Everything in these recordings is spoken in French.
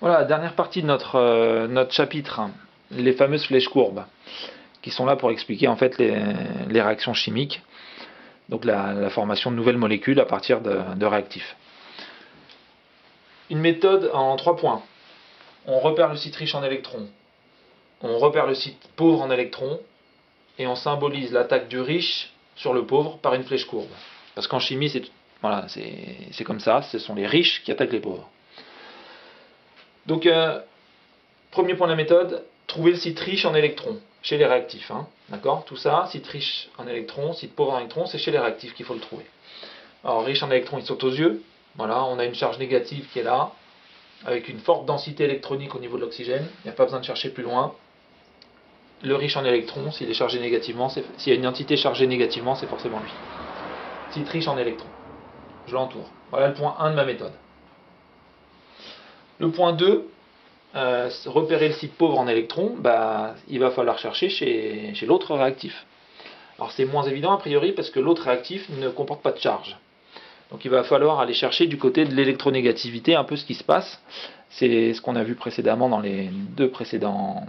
Voilà, dernière partie de notre chapitre, hein, les fameuses flèches courbes, qui sont là pour expliquer en fait les réactions chimiques, donc la formation de nouvelles molécules à partir de réactifs. Une méthode en 3 points. On repère le site riche en électrons, on repère le site pauvre en électrons, et on symbolise l'attaque du riche sur le pauvre par une flèche courbe. Parce qu'en chimie, c'est comme ça, ce sont les riches qui attaquent les pauvres. Donc, premier point de la méthode, trouver le site riche en électrons chez les réactifs. Hein, d'accord. Tout ça, site riche en électrons, site pauvre en électrons, c'est chez les réactifs qu'il faut le trouver. Alors, riche en électrons, il saute aux yeux. Voilà, on a une charge négative qui est là, avec une forte densité électronique au niveau de l'oxygène. Il n'y a pas besoin de chercher plus loin. Le riche en électrons, s'il est chargé négativement, s'il y a une entité chargée négativement, c'est forcément lui. Site riche en électrons. Je l'entoure. Voilà le point 1 de ma méthode. Le point 2, repérer le site pauvre en électrons, il va falloir chercher chez l'autre réactif. Alors c'est moins évident a priori parce que l'autre réactif ne comporte pas de charge. Donc il va falloir aller chercher du côté de l'électronégativité un peu ce qui se passe. C'est ce qu'on a vu précédemment dans les 2 précédentes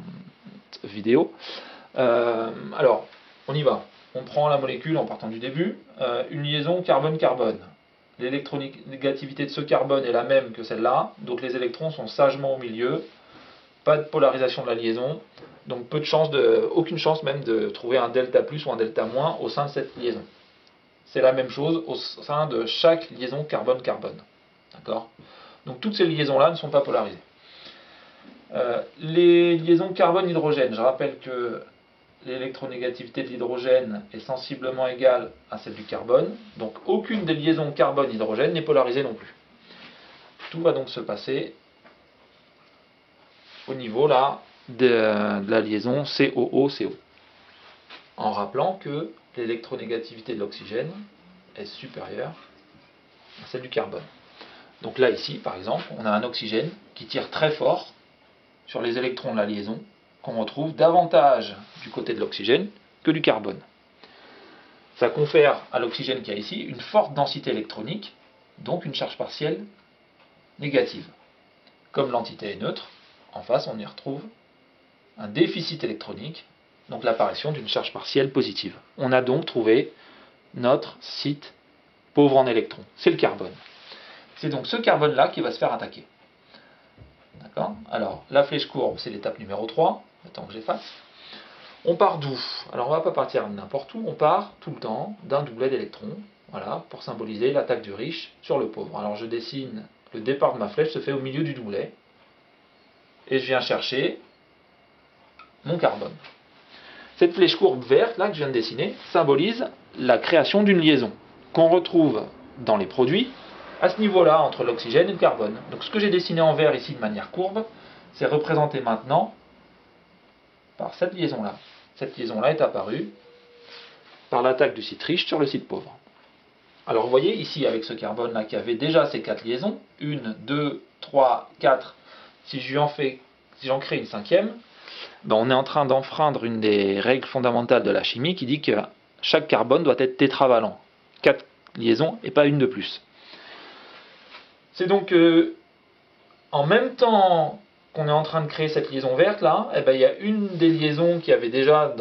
vidéos. Alors, on y va. On prend la molécule en partant du début. Une liaison carbone-carbone. L'électronégativité de ce carbone est la même que celle-là, donc les électrons sont sagement au milieu. Pas de polarisation de la liaison, donc aucune chance même de trouver un delta plus ou un delta moins au sein de cette liaison. C'est la même chose au sein de chaque liaison carbone-carbone. D'accord ? Donc toutes ces liaisons-là ne sont pas polarisées. Les liaisons carbone-hydrogène, je rappelle que l'électronégativité de l'hydrogène est sensiblement égale à celle du carbone, donc aucune des liaisons carbone-hydrogène n'est polarisée non plus. Tout va donc se passer au niveau là de la liaison COO-CO, en rappelant que l'électronégativité de l'oxygène est supérieure à celle du carbone. Donc là ici par exemple, on a un oxygène qui tire très fort sur les électrons de la liaison, qu'on retrouve davantage du côté de l'oxygène que du carbone. Ça confère à l'oxygène qu'il y a ici une forte densité électronique, donc une charge partielle négative. Comme l'entité est neutre, en face on y retrouve un déficit électronique, donc l'apparition d'une charge partielle positive. On a donc trouvé notre site pauvre en électrons, c'est le carbone. C'est donc ce carbone-là qui va se faire attaquer. D'accord ? Alors, la flèche courbe, c'est l'étape numéro 3, attends que j'efface. On part d'où ? Alors, on ne va pas partir n'importe où, on part tout le temps d'un doublet d'électrons, voilà, pour symboliser l'attaque du riche sur le pauvre. Alors, je dessine, le départ de ma flèche se fait au milieu du doublet, et je viens chercher mon carbone. Cette flèche courbe verte, là, que je viens de dessiner, symbolise la création d'une liaison, qu'on retrouve dans les produits, à ce niveau-là, entre l'oxygène et le carbone. Donc ce que j'ai dessiné en vert ici de manière courbe, c'est représenté maintenant par cette liaison-là. Cette liaison-là est apparue par l'attaque du site riche sur le site pauvre. Alors vous voyez ici avec ce carbone-là qui avait déjà ces 4 liaisons, 1, 2, 3, 4, si j'en crée une 5e, on est en train d'enfreindre une des règles fondamentales de la chimie qui dit que chaque carbone doit être tétravalent. 4 liaisons et pas une de plus. C'est donc en même temps qu'on est en train de créer cette liaison verte là, il y a une des liaisons qui avait déjà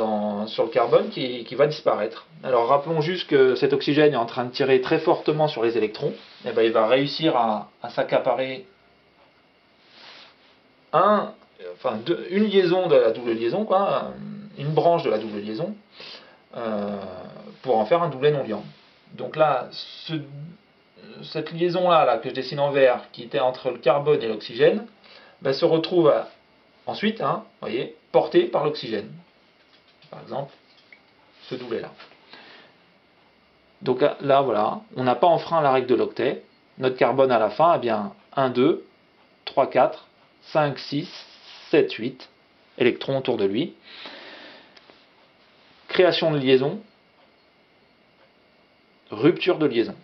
sur le carbone qui va disparaître. Alors rappelons juste que cet oxygène est en train de tirer très fortement sur les électrons. Il va réussir à s'accaparer une liaison de la double liaison, une branche de la double liaison, pour en faire un doublet non liant. Donc là, cette liaison-là que je dessine en vert, qui était entre le carbone et l'oxygène, se retrouve ensuite, voyez, portée par l'oxygène. Par exemple, ce doublet-là. Donc là, voilà, on n'a pas enfreint la règle de l'octet. Notre carbone à la fin, 1, 2, 3, 4, 5, 6, 7, 8 électrons autour de lui. Création de liaison, rupture de liaison.